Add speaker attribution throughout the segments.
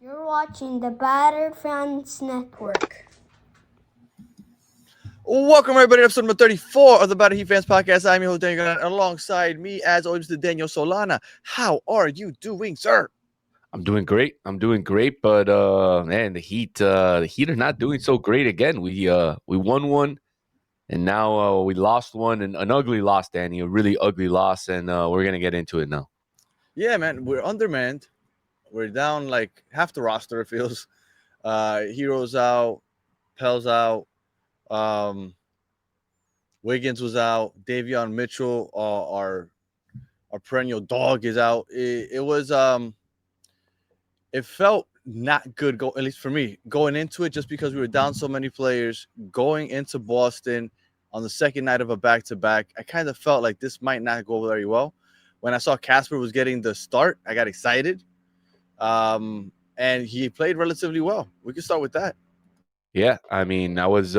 Speaker 1: You're watching the Battered Fans Network.
Speaker 2: Welcome, everybody, to episode number 34 of the Battle Heat Fans Podcast. I'm your host, Daniel, and alongside me, as always, the Daniel Solana. How are you doing, sir?
Speaker 3: I'm doing great. But man, the Heat are not doing so great again. We won one, and now we lost one, and an ugly loss, Danny, a really ugly loss, and we're gonna get into it now.
Speaker 2: Yeah, man, we're undermanned. We're down like half the roster, it feels. Heroes out, Pell's out, um, Wiggins was out, Davion Mitchell, our perennial dog, is out. It felt not good, at least for me, going into it, just because we were down so many players going into Boston on the second night of a back-to-back. I kind of felt like this might not go very well. When I saw Casper was getting the start, I got excited, and he played relatively well. We can start with that.
Speaker 3: Yeah, I mean, I was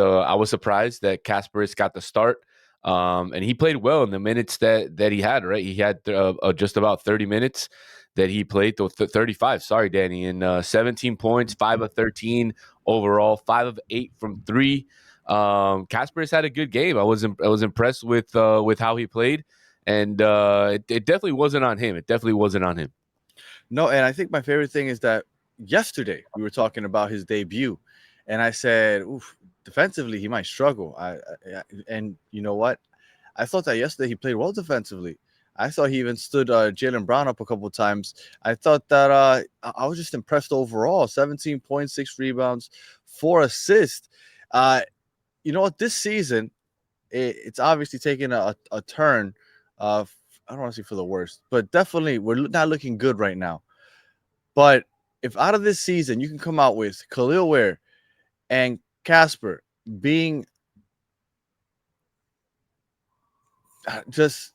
Speaker 3: surprised that Kasparis got the start, and he played well in the minutes that he had. Right, he had just about 30 minutes that he played. 35. Sorry, Danny, and 17 points, 5 of 13 overall, 5 of 8 from three. Kasparis had a good game. I was impressed with how he played, and it definitely wasn't on him. It definitely wasn't on him.
Speaker 2: No, and I think my favorite thing is that yesterday we were talking about his debut, and I said, "Oof, defensively he might struggle." And you know what? I thought that yesterday he played well defensively. I thought he even stood Jaylen Brown up a couple of times. I thought that I was just impressed overall. 17.6 rebounds, 4 assists. Uh, you know what? This season, it's obviously taken a turn. I don't want to say for the worst, but definitely we're not looking good right now. But if out of this season you can come out with Khalil Ware and Casper being just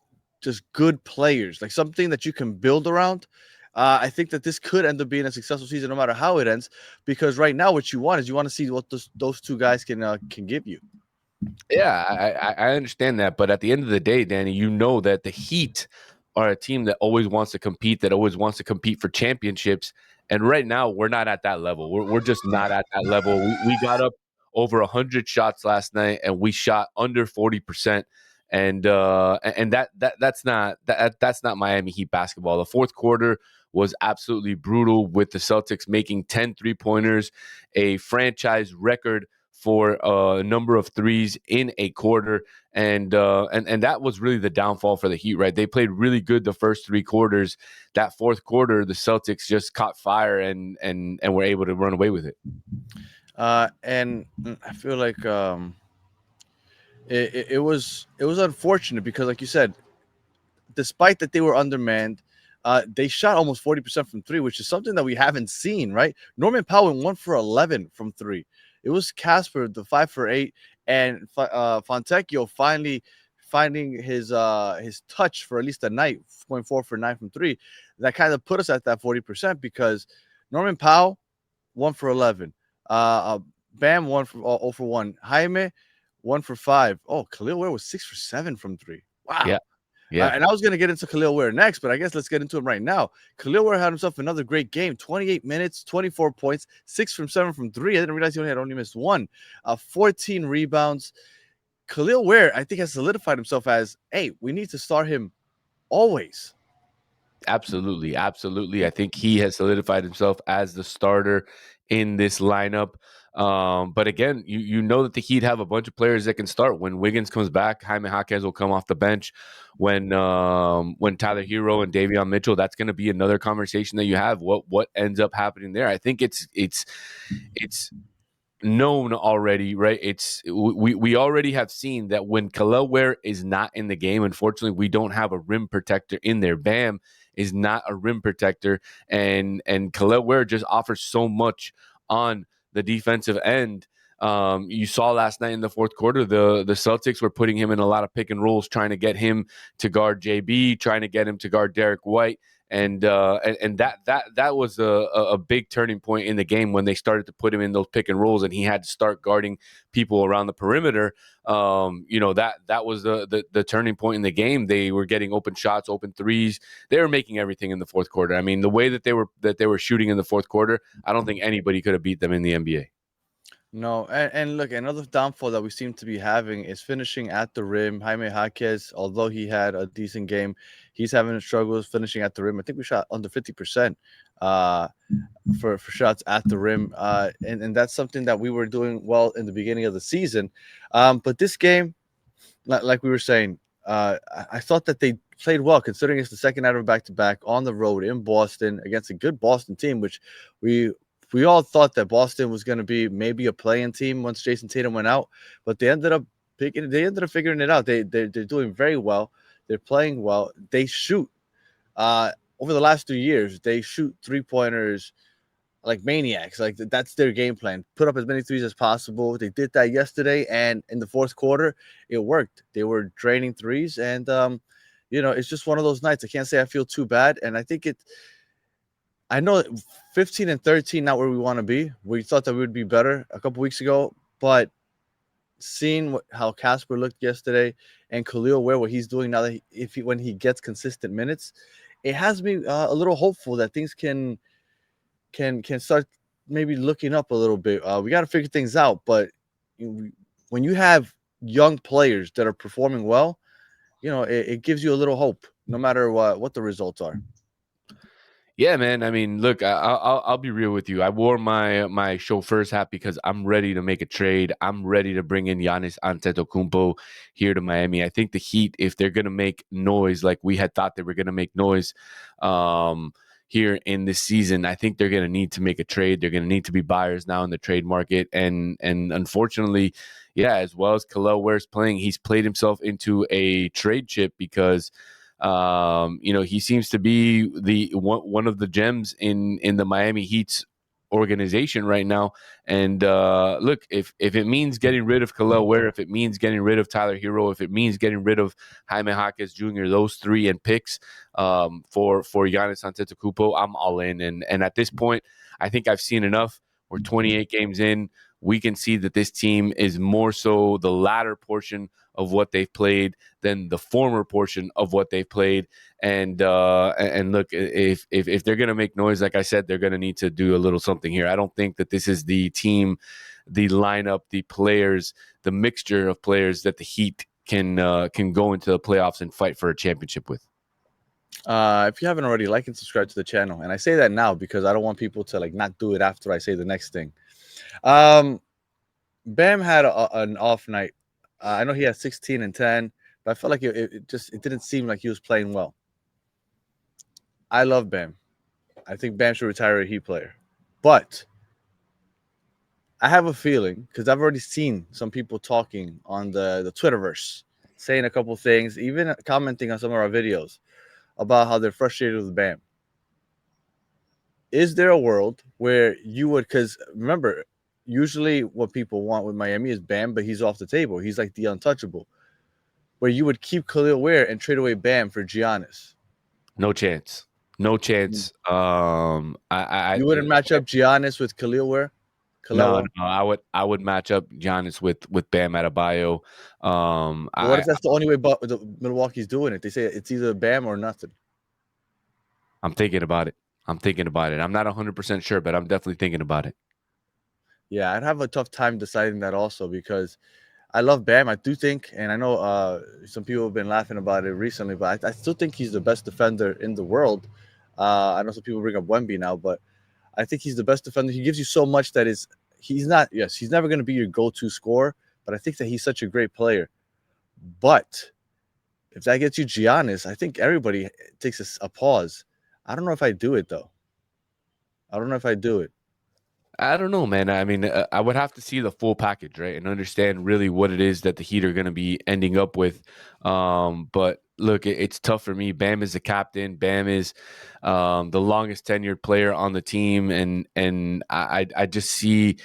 Speaker 2: good players, like something that you can build around, I think that this could end up being a successful season, no matter how it ends. Because right now, what you want is you want to see what those two guys can give you.
Speaker 3: Yeah, I understand that, but at the end of the day, Danny, you know that the Heat are a team that always wants to compete, that always wants to compete for championships. And right now, we're not at that level. We're just not at that level. We got up over 100 shots last night, and we shot under 40%. And that's not Miami Heat basketball. The fourth quarter was absolutely brutal, with the Celtics making 10 3-pointers, a franchise record for a number of threes in a quarter, and that was really the downfall for the Heat. Right, they played really good the first 3 quarters. That fourth quarter, the Celtics just caught fire and were able to run away with it.
Speaker 2: And I feel like it was unfortunate because, like you said, despite that they were undermanned, they shot almost 40% from three, which is something that we haven't seen, right? Norman Powell went 1 for 11 from three. It was Casper, the 5 for 8, and Fontecchio finally finding his touch for at least a night, going 4 for 9 from three. That kind of put us at that 40% because Norman Powell, 1 for 11. Bam, 0 for 1. Jaime, 1 for 5. Oh, Khalil Ware was 6 for 7 from three. Wow.
Speaker 3: Yeah, yeah.
Speaker 2: And I was going to get into Khalil Ware next, but I guess let's get into him right now. Khalil Ware had himself another great game. 28 minutes, 24 points, 6 from 7 from three. I didn't realize he only missed one. 14 rebounds. Khalil Ware, I think, has solidified himself as, hey, we need to start him always.
Speaker 3: Absolutely, absolutely. I think he has solidified himself as the starter in this lineup. But again, you know that the Heat have a bunch of players that can start. When Wiggins comes back, Jaime Jaquez will come off the bench. When Tyler Hero and Davion Mitchell, that's going to be another conversation that you have. What ends up happening there? I think it's known already, right? We already have seen that when Khalil Ware is not in the game, unfortunately, we don't have a rim protector in there. Bam is not a rim protector, and Khalil Ware just offers so much on the defensive end. You saw last night in the fourth quarter, the Celtics were putting him in a lot of pick and rolls, trying to get him to guard JB, trying to get him to guard Derek White. and that was a big turning point in the game when they started to put him in those pick and rolls, and he had to start guarding people around the perimeter. That was the turning point in the game. They were getting open shots, open threes. They were making everything in the fourth quarter. I mean, the way that they were shooting in the fourth quarter, I don't think anybody could have beat them in the NBA.
Speaker 2: No, and look, another downfall that we seem to be having is finishing at the rim. Jaime Jaquez, although he had a decent game, he's having struggles finishing at the rim. I think we shot under 50% for shots at the rim, and that's something that we were doing well in the beginning of the season. But this game, like we were saying, I thought that they played well considering it's the second out of back-to-back on the road in Boston against a good Boston team, which we all thought that Boston was going to be maybe a play-in team once Jason Tatum went out, but they ended up figuring it out. They're doing very well. They're playing well. They shoot over the last 2 years. They shoot 3-pointers like maniacs. Like that's their game plan. Put up as many threes as possible. They did that yesterday, and in the fourth quarter, it worked. They were draining threes, and it's just one of those nights. I can't say I feel too bad, and I know 15 and 13 not where we want to be. We thought that we would be better a couple weeks ago, but seeing how Casper looked yesterday and Khalil Ware, what he's doing now that when he gets consistent minutes, it has me a little hopeful that things can start maybe looking up a little bit. We got to figure things out, but when you have young players that are performing well, it gives you a little hope, no matter what the results are.
Speaker 3: Yeah, man. I mean, look, I'll be real with you. I wore my chauffeur's hat because I'm ready to make a trade. I'm ready to bring in Giannis Antetokounmpo here to Miami. I think the Heat, if they're gonna make noise like we had thought they were gonna make noise, here in this season, I think they're gonna need to make a trade. They're gonna need to be buyers now in the trade market, and unfortunately, yeah, as well as Khalil Ware's playing, he's played himself into a trade chip because. He seems to be the one of the gems in the Miami Heat's organization right now. And look, if it means getting rid of Khalil Ware, if it means getting rid of Tyler Hero, if it means getting rid of Jaime Jaquez Jr., those three and picks for Giannis Antetokounmpo, I'm all in. And at this point, I think I've seen enough. We're 28 games in. We can see that this team is more so the latter portion of what they've played than the former portion of what they've played. And look, if they're going to make noise, like I said, they're going to need to do a little something here. I don't think that this is the team, the lineup, the players, the mixture of players that the Heat can go into the playoffs and fight for a championship with.
Speaker 2: If you haven't already, like and subscribe to the channel. And I say that now because I don't want people to not do it after I say the next thing. Bam had an off night. I know he had 16 and 10, but I felt like it didn't seem like he was playing well. I love Bam. I think Bam should retire a Heat player. But I have a feeling, because I've already seen some people talking on the Twitterverse, saying a couple things, even commenting on some of our videos about how they're frustrated with Bam. Is there a world where you would, because remember, usually what people want with Miami is Bam, but he's off the table. He's like the untouchable. Where you would keep Khalil Ware and trade away Bam for Giannis.
Speaker 3: No chance. No chance.
Speaker 2: You wouldn't match up Giannis with Khalil Ware?
Speaker 3: No. I would match up Giannis with Bam Adebayo.
Speaker 2: What if that's the only way Milwaukee's doing it? They say it's either Bam or nothing.
Speaker 3: I'm thinking about it. I'm not 100% sure, but I'm definitely thinking about it.
Speaker 2: Yeah, I'd have a tough time deciding that also because I love Bam. I do think, and I know some people have been laughing about it recently, but I still think he's the best defender in the world. I know some people bring up Wemby now, but I think he's the best defender. He gives you so much that he's never going to be your go-to scorer, but I think that he's such a great player. But if that gets you Giannis, I think everybody takes a pause. I don't know if I do it, though. I don't know if I do it.
Speaker 3: I don't know, man. I mean, I would have to see the full package, right, and understand really what it is that the Heat are going to be ending up with. But look, it's tough for me. Bam is the captain. Bam is the longest tenured player on the team, and I just see.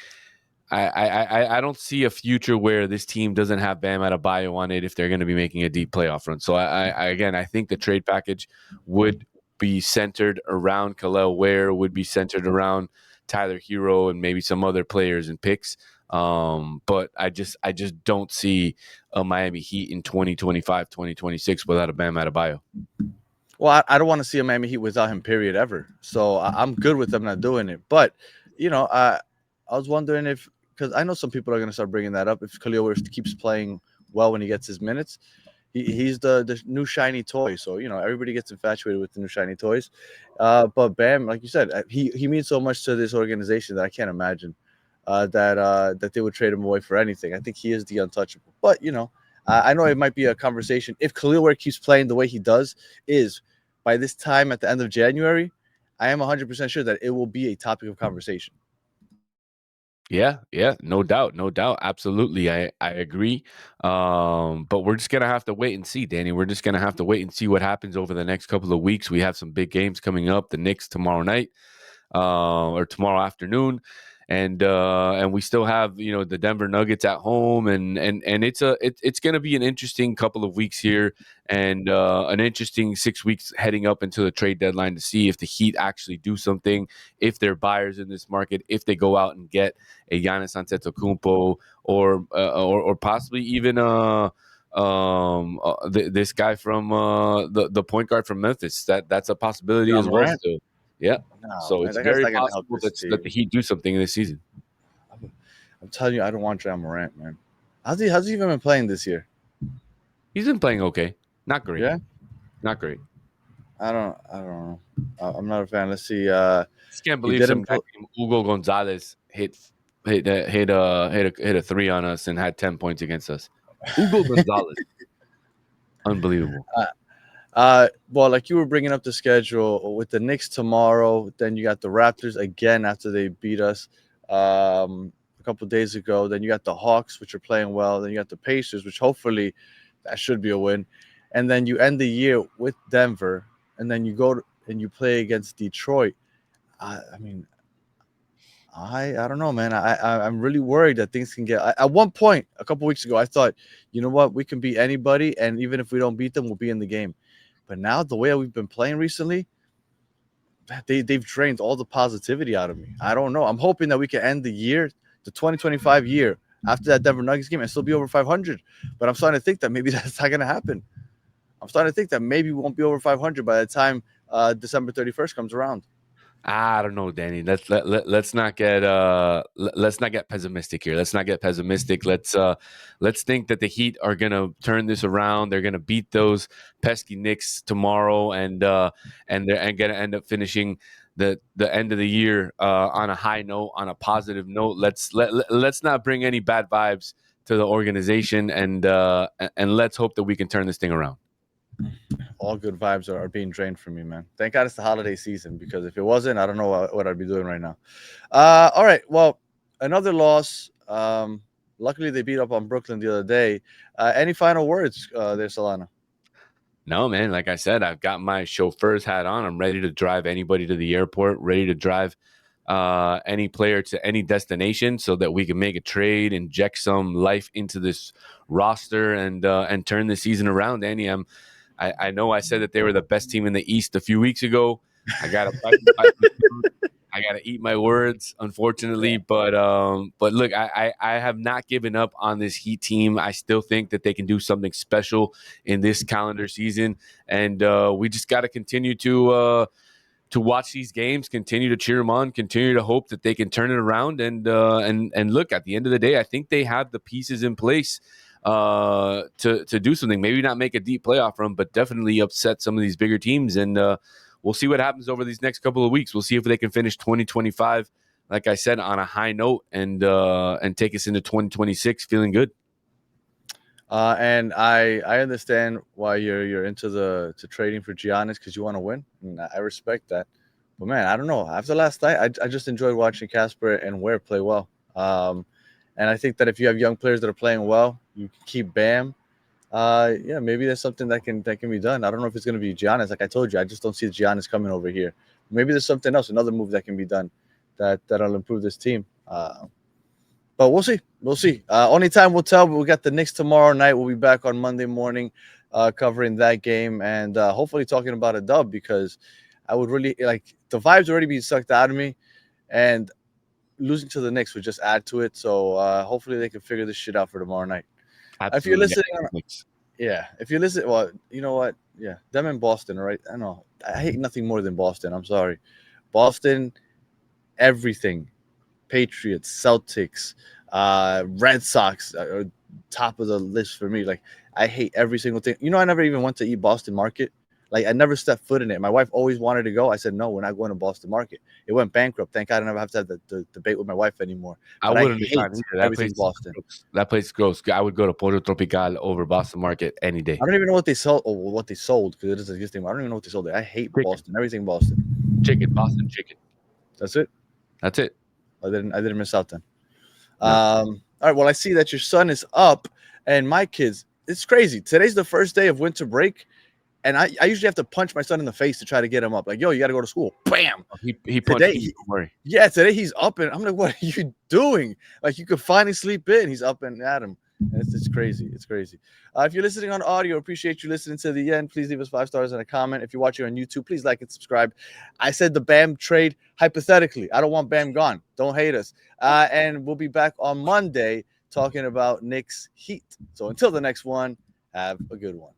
Speaker 3: I don't see a future where this team doesn't have Bam Adebayo on it if they're going to be making a deep playoff run. So I think the trade package would be centered around Khalil Ware, would be centered around Tyler Hero and maybe some other players and picks. But I just don't see a Miami Heat in 2025, 2026 without a Bam Adebayo.
Speaker 2: Well, I don't want to see a Miami Heat without him, period, ever. So I'm good with them not doing it. But, I was wondering if, because I know some people are going to start bringing that up, if Khalil keeps playing well when he gets his minutes. He's the new shiny toy. So, everybody gets infatuated with the new shiny toys. But Bam, like you said, he means so much to this organization that I can't imagine that they would trade him away for anything. I think he is the untouchable. But, I know it might be a conversation. If Khalil Ware keeps playing the way he does, is by this time at the end of January, I am 100% sure that it will be a topic of conversation.
Speaker 3: Yeah, no doubt, absolutely. I agree. But we're just gonna have to wait and see, Danny. We're just gonna have to wait and see what happens over the next couple of weeks. We have some big games coming up. The Knicks tomorrow night, or tomorrow afternoon, and we still have the Denver Nuggets at home, and it's going to be an interesting couple of weeks here, and an interesting 6 weeks heading up into the trade deadline to see if the Heat actually do something, if they're buyers in this market, if they go out and get a Giannis Antetokounmpo or possibly even this guy from the point guard from Memphis. That's a possibility
Speaker 2: John
Speaker 3: as well.
Speaker 2: Morant?
Speaker 3: Still, yeah.
Speaker 2: No,
Speaker 3: So
Speaker 2: man,
Speaker 3: it's
Speaker 2: that guy's
Speaker 3: very
Speaker 2: not gonna help
Speaker 3: possible
Speaker 2: this
Speaker 3: that
Speaker 2: team.
Speaker 3: the Heat do something this season.
Speaker 2: I'm telling you, I don't want John Morant, man. How's he even been playing this year?
Speaker 3: He's been playing okay, not great.
Speaker 2: Yeah,
Speaker 3: Not great.
Speaker 2: I don't know. I'm not a fan. Let's see.
Speaker 3: Just can't
Speaker 2: He
Speaker 3: believe some
Speaker 2: didn't
Speaker 3: guy
Speaker 2: play.
Speaker 3: named Hugo Gonzalez hit a three on us and had 10 points against us. Hugo Gonzalez, unbelievable.
Speaker 2: Well, like you were bringing up the schedule with the Knicks tomorrow, then you got the Raptors again after they beat us a couple of days ago. Then you got the Hawks, which are playing well. Then you got the Pacers, which hopefully that should be a win. And then you end the year with Denver, and then you go and you play against Detroit. I mean, I don't know, man. I'm really worried that things can get. At one point, a couple weeks ago, I thought, you know what, we can beat anybody, and even if we don't beat them, we'll be in the game. But now, the way we've been playing recently, they've drained all the positivity out of me. I don't know. I'm hoping that we can end the year, the 2025 year, after that Denver Nuggets game, and still be over 500. But I'm starting to think that maybe that's not going to happen. I'm starting to think that maybe we won't be over 500 by the time December 31st comes around.
Speaker 3: I don't know, Danny. Let's not get let's not get pessimistic here. Let's not get pessimistic. Let's think that the Heat are gonna turn this around. They're gonna beat those pesky Knicks tomorrow, and they're gonna end up finishing the end of the year on a high note, on a positive note. Let's not bring any bad vibes to the organization, and let's hope that we can turn this thing around.
Speaker 2: All good vibes are being drained from me, man. Thank God it's the holiday season, because if it wasn't, I don't know what I'd be doing right now. All right. Well, another loss. Luckily, they beat up on Brooklyn the other day. Any final words there, Solana?
Speaker 3: No, man. Like I said, I've got my chauffeur's hat on. I'm ready to drive anybody to the airport, ready to drive any player to any destination so that we can make a trade, inject some life into this roster, and turn the season around. Andy, I know I said that they were the best team in the East a few weeks ago. I got to eat my words, unfortunately. But look, I have not given up on this Heat team. I still think that they can do something special in this calendar season, and we just got to continue to watch these games, continue to cheer them on, continue to hope that they can turn it around, and look, at the end of the day, I think they have the pieces in place to do something. Maybe not make a deep playoff run, but definitely upset some of these bigger teams. And we'll see what happens over these next couple of weeks. We'll see if they can finish 2025, like I said, on a high note, and take us into 2026 feeling good.
Speaker 2: And I understand why you're into trading for Giannis, because you want to win, and I respect that. But man, I don't know. After last night, I just enjoyed watching Casper and Ware play well. And I think that if you have young players that are playing well, you can keep Bam. Yeah, maybe there's something that can be done. I don't know if it's going to be Giannis. Like I told you, I just don't see Giannis coming over here. Maybe there's something else, another move that can be done that'll improve this team. But we'll see. We'll see. Only time will tell. We'll get the Knicks tomorrow night. We'll be back on Monday morning covering that game, and hopefully talking about a dub, because I would really like the vibes already being sucked out of me, and losing to the Knicks would just add to it. So hopefully they can figure this shit out for tomorrow night. If you're
Speaker 3: Absolutely.
Speaker 2: listening, if you listen, well, you know what? Yeah, them in Boston, right? I know. I hate nothing more than Boston. I'm sorry, Boston. Everything, Patriots, Celtics, Red Sox are top of the list for me. Like I hate every single thing. You know, I never even went to eat Boston Market. Like I never stepped foot in it. My wife always wanted to go. I said no, we're not going to Boston Market. It went bankrupt. Thank God I never have to have the debate with my wife anymore.
Speaker 3: I
Speaker 2: But I
Speaker 3: wouldn't have
Speaker 2: hate
Speaker 3: gone either. That
Speaker 2: everything
Speaker 3: place,
Speaker 2: Boston.
Speaker 3: that place is gross. I would go to Pollo Tropical over Boston Market any day.
Speaker 2: I don't even know what they sold or what they sold because it doesn't exist anymore. I don't even know what they sold there. I hate Boston. Everything Boston.
Speaker 3: Boston chicken.
Speaker 2: That's it.
Speaker 3: That's it.
Speaker 2: I didn't miss out then.
Speaker 3: No.
Speaker 2: All right. Well, I see that your son is up, and my kids. It's crazy. Today's the first day of winter break, and I usually have to punch my son in the face to try to get him up. Like, yo, you got to go to school. Bam.
Speaker 3: He punched
Speaker 2: Today,
Speaker 3: me. Don't worry.
Speaker 2: Yeah, today he's up, and I'm like, what are you doing? Like, you could finally sleep in. He's up and at him. And it's crazy. It's crazy. If you're listening on audio, appreciate you listening to the end. Please leave us 5 stars and a comment. If you're watching on YouTube, please like and subscribe. I said the Bam trade hypothetically. I don't want Bam gone. Don't hate us. And we'll be back on Monday talking about Knicks Heat. So until the next one, have a good one.